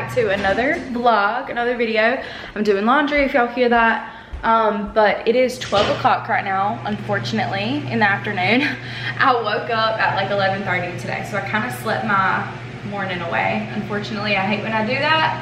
back to another vlog, another video. I'm doing laundry if y'all hear that. But it is 12 o'clock right now, unfortunately, in the afternoon. I woke up at like 11:30 today, so I kind of slept my morning away. Unfortunately, I hate when I do that,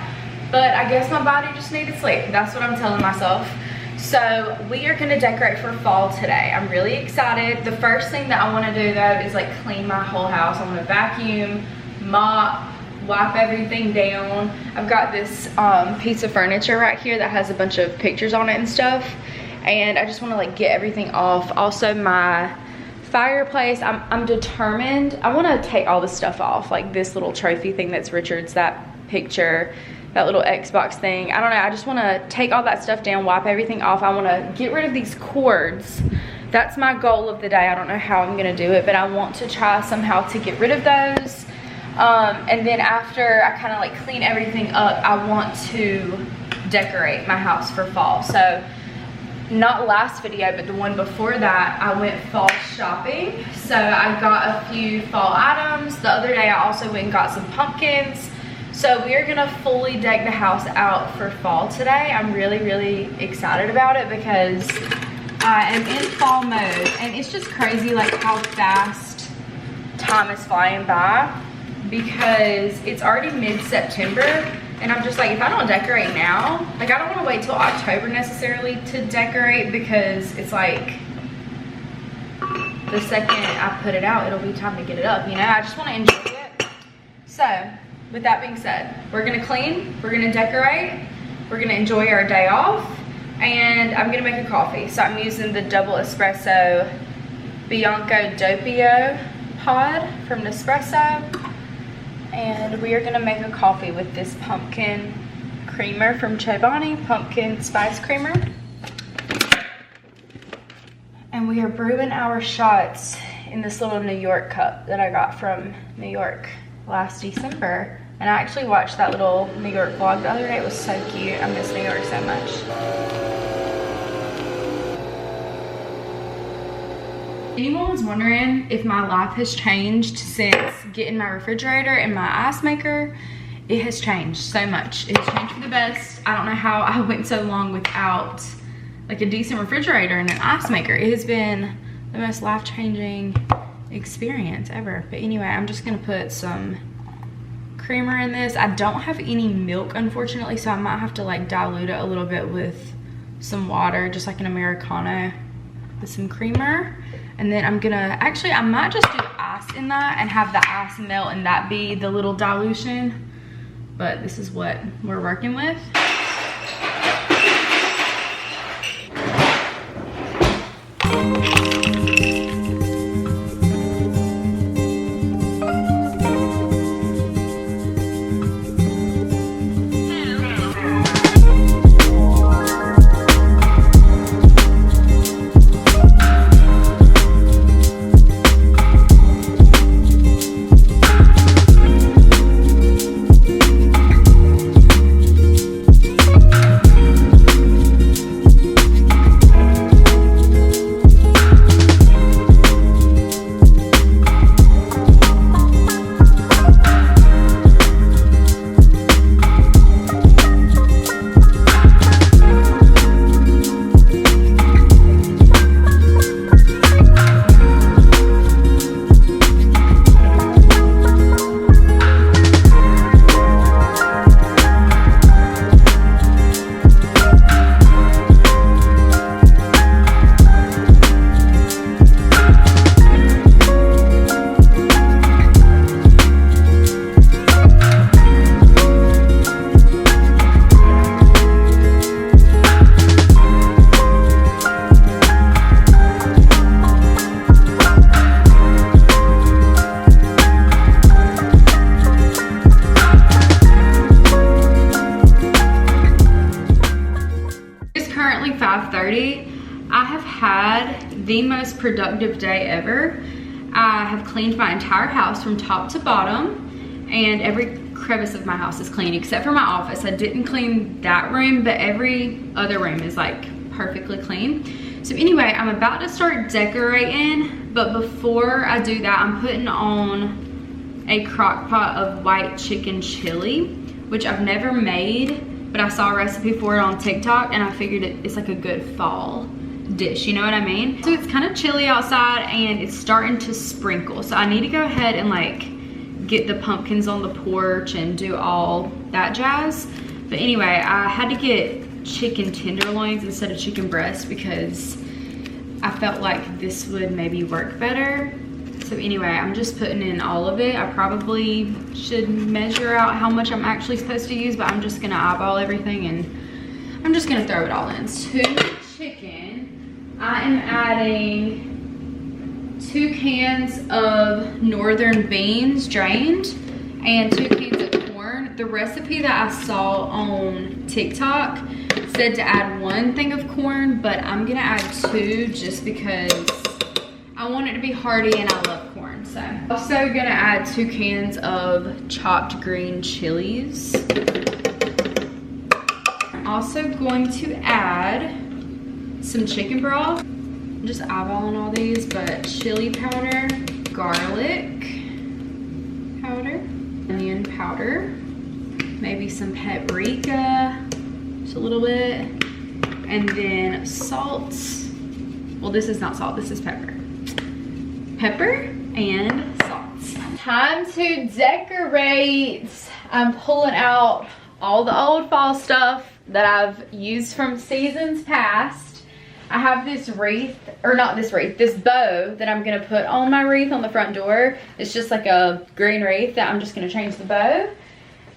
but I guess my body just needed sleep. That's what I'm telling myself. So we are gonna decorate for fall today. I'm really excited. The first thing that I wanna do though is like clean my whole house. I wanna vacuum, mop, wipe everything down. I've got this piece of furniture right here that has a bunch of pictures on it and stuff, and I just want to like get everything off. Also my fireplace, I'm determined. I want to take all the stuff off, like this little trophy thing that's Richard's, that picture, that little Xbox thing. I don't know, I just want to take all that stuff down, wipe everything off. I want to get rid of these cords. That's my goal of the day. I don't know how I'm gonna do it, but I want to try somehow to get rid of those. And then after I kind of like clean everything up, I want to decorate my house for fall. So not last video, but the one before that, I went fall shopping. So I got a few fall items. The other day I also went and got some pumpkins. So we are gonna fully deck the house out for fall today. I'm really excited about it because I am in fall mode, and it's just crazy like how fast time is flying by, because it's already mid-September, and I'm just like, if I don't decorate now, like I don't want to wait till October necessarily to decorate, because it's like the second I put it out, it'll be time to get it up, you know? I just want to enjoy it. So with that being said, we're gonna clean, we're gonna decorate, we're gonna enjoy our day off, and I'm gonna make a coffee. So I'm using the double espresso Bianco Doppio pod from Nespresso. And we are gonna make a coffee with this pumpkin creamer from Chobani, pumpkin spice creamer. And we are brewing our shots in this little New York cup that I got from New York last December. And I actually watched that little New York vlog the other day. It was so cute. I miss New York so much. Anyone was wondering if my life has changed since getting my refrigerator and my ice maker, it has changed so much. It has changed for the best. I don't know how I went so long without like a decent refrigerator and an ice maker. It has been the most life-changing experience ever. But anyway, I'm just gonna put some creamer in this. I don't have any milk, unfortunately, so I might have to like dilute it a little bit with some water, just like an Americano with some creamer. And then I'm gonna, actually I might just do ice in that and have the ice melt and that be the little dilution. But this is what we're working with. Currently 5:30. I have had the most productive day ever. I have cleaned my entire house from top to bottom, and every crevice of my house is clean except for my office. I didn't clean that room, but every other room is like perfectly clean. So anyway, I'm about to start decorating, but before I do that, I'm putting on a crock pot of white chicken chili which I've never made, but I saw a recipe for it on TikTok and I figured it's like a good fall dish, you know what I mean? So it's kind of chilly outside and it's starting to sprinkle. So I need to go ahead and like get the pumpkins on the porch and do all that jazz. But anyway, I had to get chicken tenderloins instead of chicken breast because I felt like this would maybe work better. So anyway, I'm just putting in all of it. I probably should measure out how much I'm actually supposed to use, but I'm just gonna eyeball everything and I'm just gonna throw it all in. 2 chicken. I am adding 2 cans of northern beans drained and 2 cans of corn. The recipe that I saw on TikTok said to add 1 thing of corn, but I'm gonna add 2 just because I want it to be hearty and I love corn. So I'm also gonna add 2 cans of chopped green chilies. I'm also going to add some chicken broth. I'm just eyeballing all these, but chili powder, garlic powder, onion powder, maybe some paprika, just a little bit, and then salt. Well, this is not salt, this is pepper. Pepper and salt. Time to decorate. I'm pulling out all the old fall stuff that I've used from seasons past. I have this wreath, or not this wreath, this bow that I'm gonna put on my wreath on the front door. It's just like a green wreath that I'm just gonna change the bow.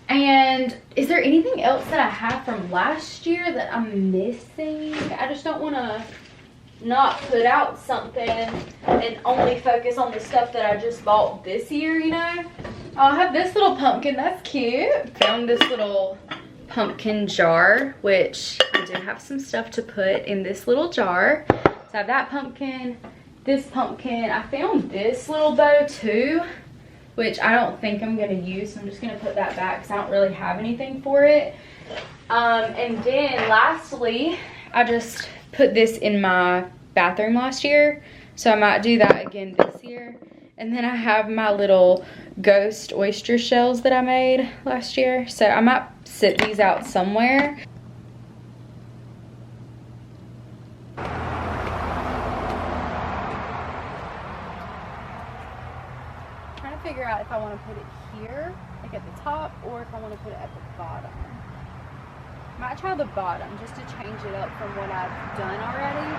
And is there anything else that I have from last year that I'm missing? I just don't wanna not put out something and only focus on the stuff that I just bought this year, you know? I'll have this little pumpkin, that's cute. Found this little pumpkin jar, which I do have some stuff to put in this little jar. So I have that pumpkin, this pumpkin. I found this little bow too, which I don't think I'm gonna use, so I'm just gonna put that back because I don't really have anything for it. And then lastly, I just put this in my bathroom last year, so I might do that again this year. And then I have my little ghost oyster shells that I made last year, so I might sit these out somewhere. I'm trying to figure out if I want to put it here, like at the top, or if I want to put it at the bottom. Might try the bottom just to change it up from what I've done already.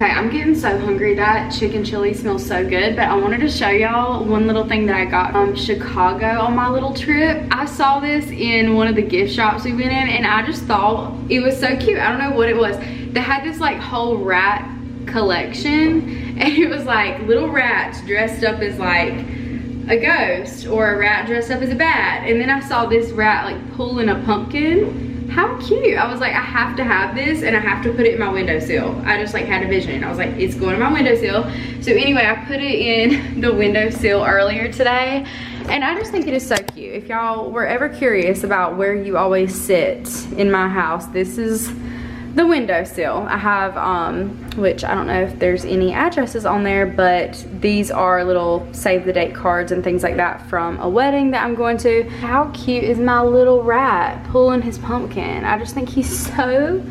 Okay, I'm getting so hungry. That chicken chili smells so good, but I wanted to show y'all one little thing that I got from Chicago on my little trip. I saw this in one of the gift shops we went in and I just thought it was so cute. I don't know what it was. They had this like whole rat collection and it was like little rats dressed up as like a ghost or a rat dressed up as a bat. And then I saw this rat like pulling a pumpkin. How cute. I was like, I have to have this and I have to put it in my windowsill. I just like had a vision. I was like, it's going in my windowsill. So anyway, I put it in the windowsill earlier today and I just think it is so cute. If y'all were ever curious about where you always sit in my house, this is the windowsill. I have, which I don't know if there's any addresses on there, but these are little save the date cards and things like that from a wedding that I'm going to. How cute is my little rat pulling his pumpkin? I just think he's so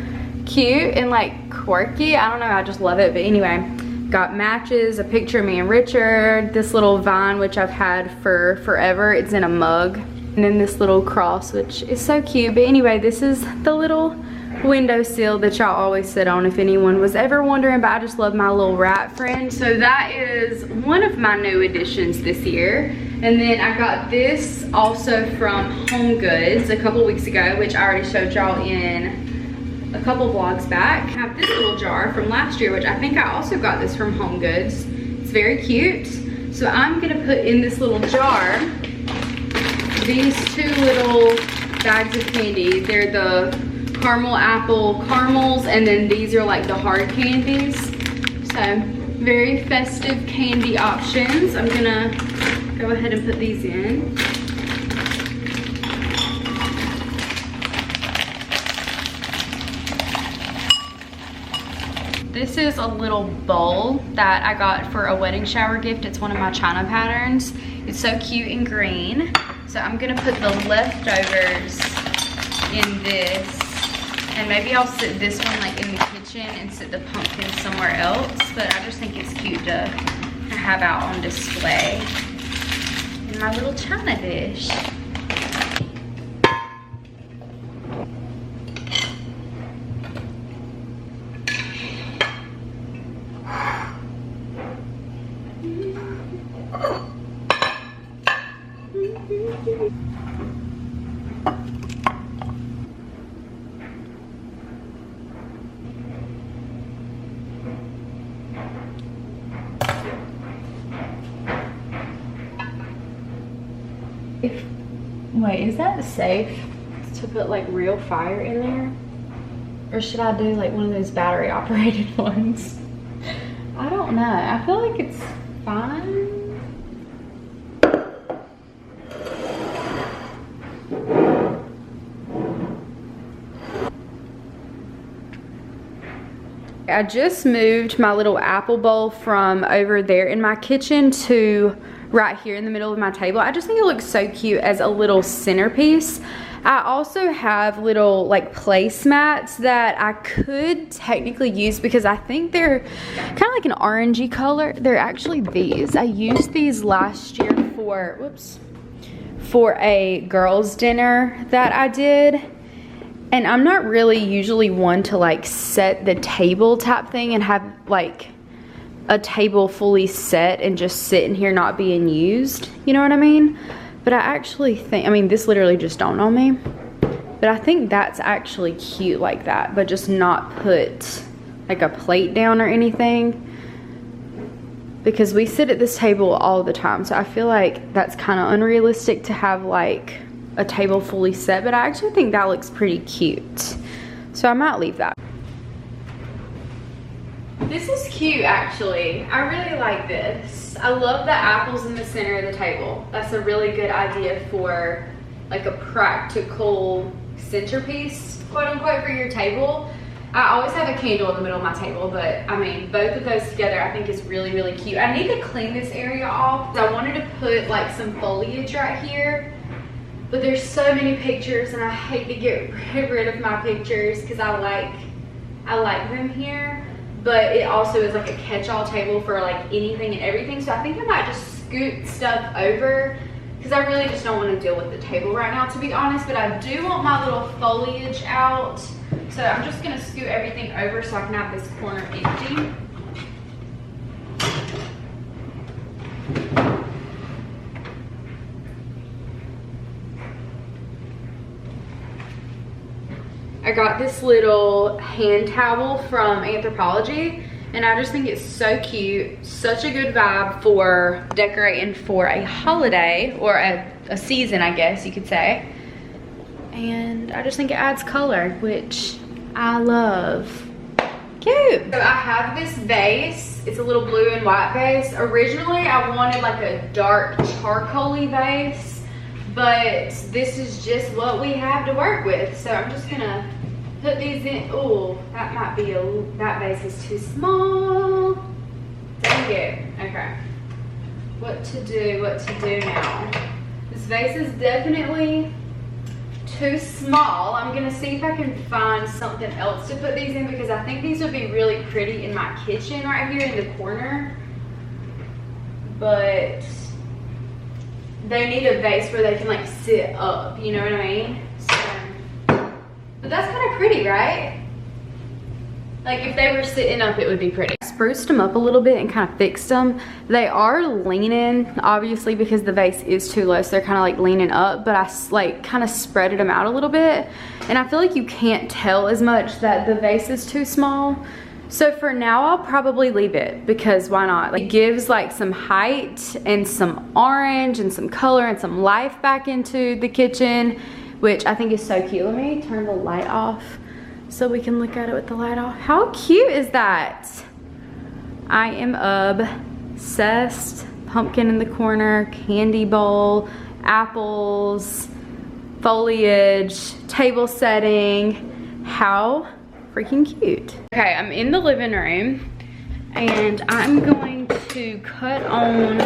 cute and like quirky. I don't know, I just love it. But anyway, got matches, a picture of me and Richard, this little vine which I've had for forever. It's in a mug. And then this little cross, which is so cute. But anyway, this is the little windowsill that y'all always sit on if anyone was ever wondering, but I just love my little rat friend. So that is one of my new additions this year. And then I got this also from Home Goods a couple weeks ago, which I already showed y'all in a couple vlogs back. I have this little jar from last year, which I think I also got this from Home Goods. It's very cute. So I'm gonna put in this little jar these two little bags of candy. They're the caramel apple caramels, and then these are like the hard candies. So very festive candy options. I'm gonna go ahead and put these in. This is a little bowl that I got for a wedding shower gift. It's one of my China patterns. It's so cute and green. So I'm gonna put the leftovers in this, and maybe I'll sit this one like in the kitchen and sit the pumpkin somewhere else, but I just think it's cute to have out on display in my little China dish. Wait, is that safe to put like real fire in there? Or should I do like one of those battery operated ones? I don't know. I feel like it's fine. I just moved my little apple bowl from over there in my kitchen to right here in the middle of my table. I just think it looks so cute as a little centerpiece. I also have little like placemats that I could technically use because I think they're kind of like an orangey color. They're actually these. I used these last year for, whoops, for a girls' dinner that I did. And I'm not really usually one to like set the table type thing and have like a table fully set and just sitting here not being used. You know what I mean? But I actually think, I mean, this literally just dawned on me. But I think that's actually cute like that, but just not put like a plate down or anything. Because we sit at this table all the time. So I feel like that's kind of unrealistic to have like a table fully set, but I actually think that looks pretty cute. So I might leave that. This is cute actually. I really like this. I love the apples in the center of the table. That's a really good idea for like a practical centerpiece, quote unquote, for your table. I always have a candle in the middle of my table, but I mean, both of those together I think is really, really cute. I need to clean this area off. I wanted to put like some foliage right here, but there's so many pictures and I hate to get rid of my pictures because I like them here. But it also is like a catch-all table for like anything and everything. So I think I might just scoot stuff over because I really just don't want to deal with the table right now, to be honest. But I do want my little foliage out. So I'm just gonna scoot everything over so I can have this corner empty. I got this little hand towel from Anthropologie, and I just think it's so cute. Such a good vibe for decorating for a holiday or a season, I guess you could say. And I just think it adds color, which I love. Cute. So I have this vase. It's a little blue and white vase. Originally, I wanted like a dark charcoal-y vase, but this is just what we have to work with. So I'm just gonna put these in. Oh, that might be that vase is too small. Dang it. Okay. What to do now? This vase is definitely too small. I'm gonna see if I can find something else to put these in because I think these would be really pretty in my kitchen right here in the corner. But they need a vase where they can like sit up, you know what I mean? So, but that's kind of pretty, right? Like if they were sitting up, it would be pretty. Spruced them up a little bit and kind of fixed them. They are leaning, obviously, because the vase is too low, so they're kind of like leaning up, but I like kind of spreaded them out a little bit. And I feel like you can't tell as much that the vase is too small. So for now, I'll probably leave it, because why not? Like, it gives like some height and some orange and some color and some life back into the kitchen, which I think is so cute. Let me turn the light off so we can look at it with the light off. How cute is that? I am obsessed. Pumpkin in the corner, candy bowl, apples, foliage, table setting. How freaking cute. Okay, I'm in the living room and I'm going to cut on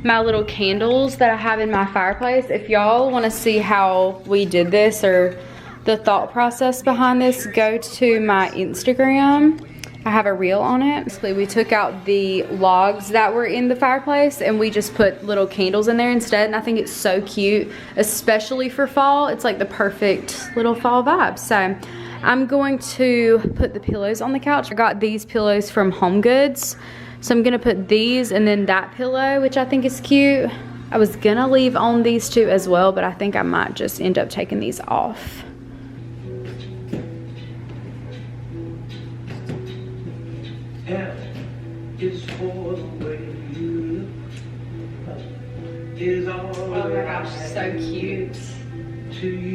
my little candles that I have in my fireplace. If y'all want to see how we did this or the thought process behind this, go to my Instagram. I have a reel on it. Basically, we took out the logs that were in the fireplace and we just put little candles in there instead. And I think it's so cute, especially for fall. It's like the perfect little fall vibe. So I'm going to put the pillows on the couch. I got these pillows from Home Goods. So I'm gonna put these and then that pillow, which I think is cute. I was gonna leave on these two as well, but I think I might just end up taking these off. Oh my gosh, so cute.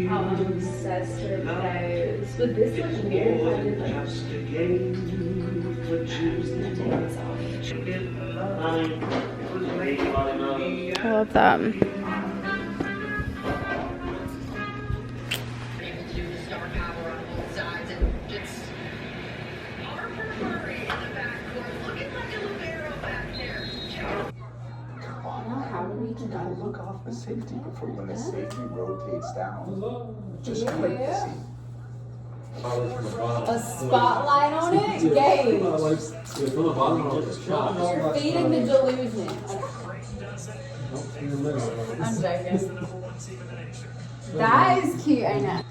I'm obsessed with those. Would this look weird if I did like... I love that. You gotta look off the safety before when the safety rotates down. Just click the seat. A spotlight on it? Gabe. You're feeding the delusion. I'm joking. That is cute, ain't it?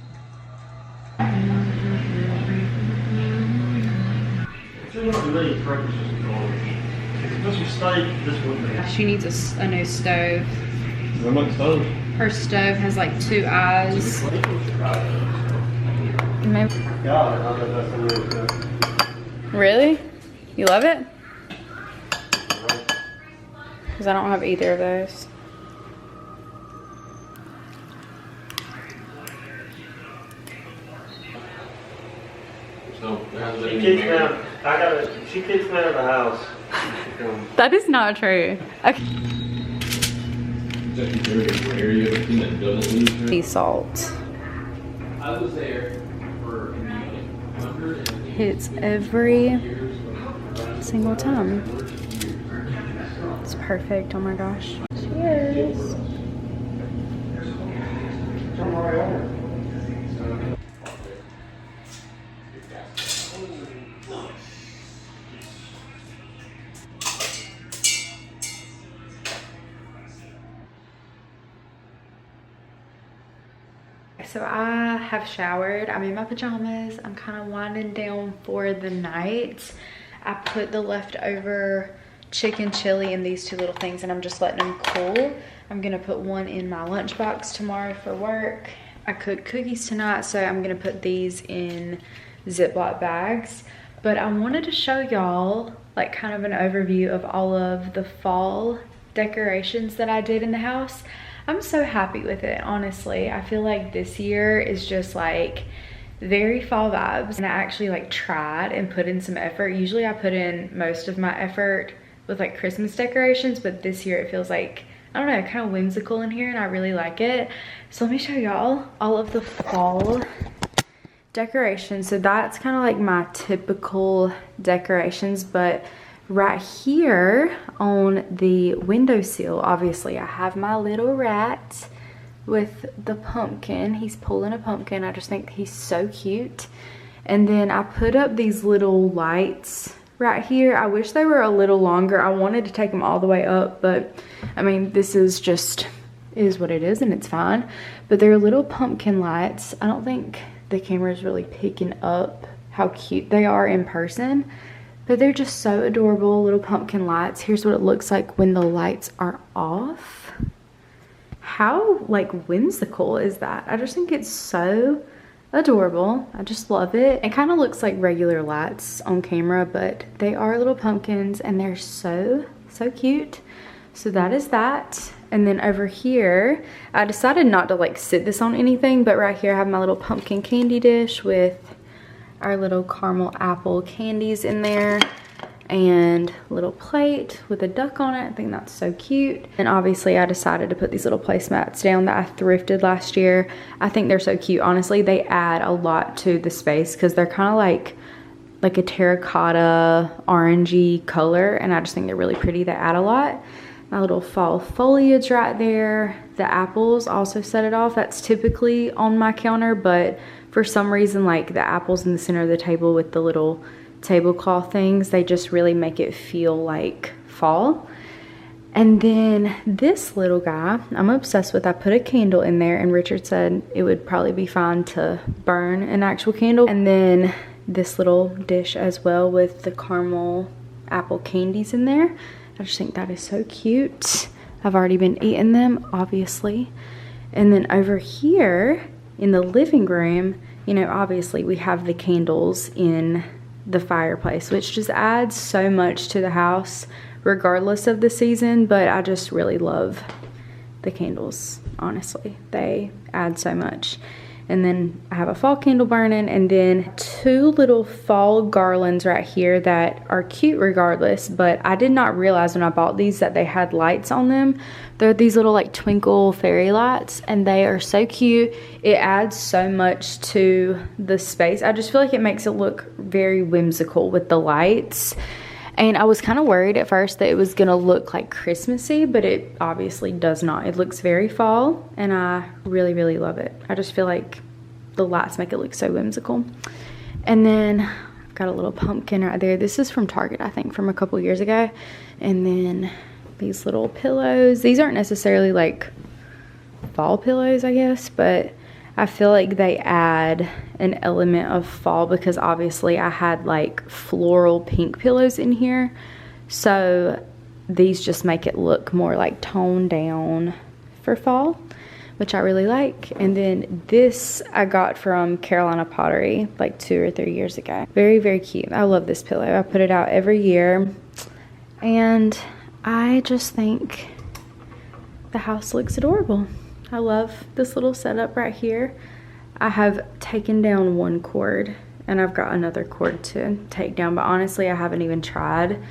She needs a new stove. Her stove has like 2 eyes. Maybe. Really? You love it? Because I don't have either of those. She kicks me out of the house. That is not true. Okay. Sea salt. I was there for Hits every single time. It's perfect. Oh my gosh. Cheers. So I have showered. I'm in my pajamas. I'm kind of winding down for the night. I put the leftover chicken chili in these 2 little things and I'm just letting them cool. I'm gonna put one in my lunchbox tomorrow for work. I cooked cookies tonight, so I'm gonna put these in Ziploc bags. But I wanted to show y'all like kind of an overview of all of the fall decorations that I did in the house. I'm so happy with it, honestly. I feel like this year is just like very fall vibes, and I actually like tried and put in some effort. Usually I put in most of my effort with like Christmas decorations, but this year it feels like, I don't know, kind of whimsical in here and I really like it. So let me show y'all all of the fall decorations. So that's kind of like my typical decorations, but right here on the windowsill, obviously I have my little rat with the pumpkin. He's pulling a pumpkin. I just think he's so cute. And then I put up these little lights right here. I wish they were a little longer. I wanted to take them all the way up, but I mean, this is just is what it is and it's fine. But they're little pumpkin lights. I don't think the camera is really picking up how cute they are in person, but they're just so adorable. Little pumpkin lights. Here's what it looks like when the lights are off. How like whimsical is that? I just think it's so adorable. I just love it. It kind of looks like regular lights on camera, but they are little pumpkins and they're so cute. So that is that. And then over here, I decided not to like sit this on anything, but right here I have my little pumpkin candy dish with our little caramel apple candies in there, and a little plate with a duck on it. I think that's so cute. And obviously I decided to put these little placemats down that I thrifted last year. I think they're so cute. Honestly, they add a lot to the space because they're kind of like a terracotta orangey color, and I just think they're really pretty. They add a lot. My little fall foliage right there. The apples also set it off. That's typically on my counter, but for some reason, like the apples in the center of the table with the little tablecloth things, they just really make it feel like fall. And then this little guy I'm obsessed with. I put a candle in there and Richard said it would probably be fine to burn an actual candle. And then this little dish as well with the caramel apple candies in there. I just think that is so cute. I've already been eating them, obviously. And then over here in the living room, you know, obviously we have the candles in the fireplace, which just adds so much to the house regardless of the season. But I just really love the candles, honestly. They add so much. And then I have a fall candle burning, and then two little fall garlands right here that are cute regardless, but I did not realize when I bought these that they had lights on them. They're these little like twinkle fairy lights, and they are so cute. It adds so much to the space. I just feel like it makes it look very whimsical with the lights. And I was kind of worried at first that it was gonna look like Christmassy, but it obviously does not. It looks very fall, and I really love it. I just feel like the lights make it look so whimsical. And then I've got a little pumpkin right there. This is from Target, I think, from a couple years ago. And then these little pillows. These aren't necessarily like fall pillows, I guess, but I feel like they add an element of fall because obviously I had like floral pink pillows in here. So these just make it look more like toned down for fall, which I really like. And then this I got from Carolina Pottery like 2 or 3 years ago. Very cute. I love this pillow. I put it out every year. And I just think the house looks adorable. I love this little setup right here. I have taken down one cord and I've got another cord to take down, but honestly I haven't even tried.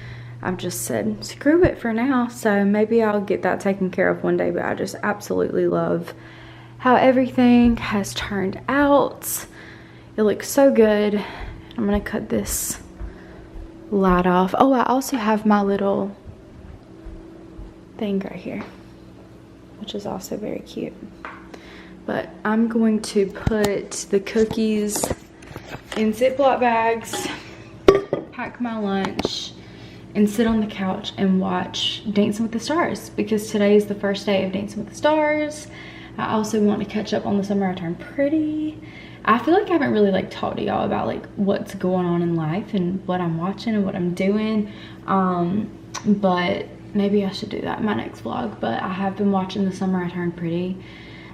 I've just said screw it for now, so maybe I'll get that taken care of one day. But I just absolutely love how everything has turned out. It looks so good. I'm gonna cut this light off. Oh, I also have my little thing right here, which is also very cute. But I'm going to put the cookies in Ziploc bags, pack my lunch, and sit on the couch and watch Dancing with the Stars, because today is the first day of Dancing with the Stars. I also want to catch up on The Summer I Turned Pretty. I feel like I haven't really like talked to y'all about like what's going on in life and what I'm watching and what I'm doing. But maybe I should do that in my next vlog. But I have been watching The Summer I Turned Pretty.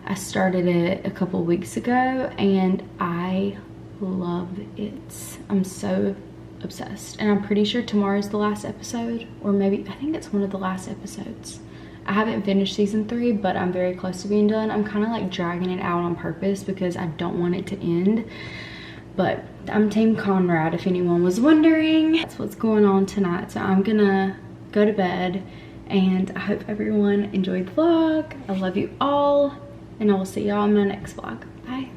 I started it a couple weeks ago and I love it. I'm so obsessed, and I'm pretty sure tomorrow's the last episode, or maybe I think it's one of the last episodes. I haven't finished season 3, but I'm very close to being done. I'm kind of like dragging it out on purpose because I don't want it to end. But I'm Team Conrad, if anyone was wondering. That's what's going on tonight. So I'm gonna go to bed, and I hope everyone enjoyed the vlog. I love you all, and I will see y'all in my next vlog. Bye.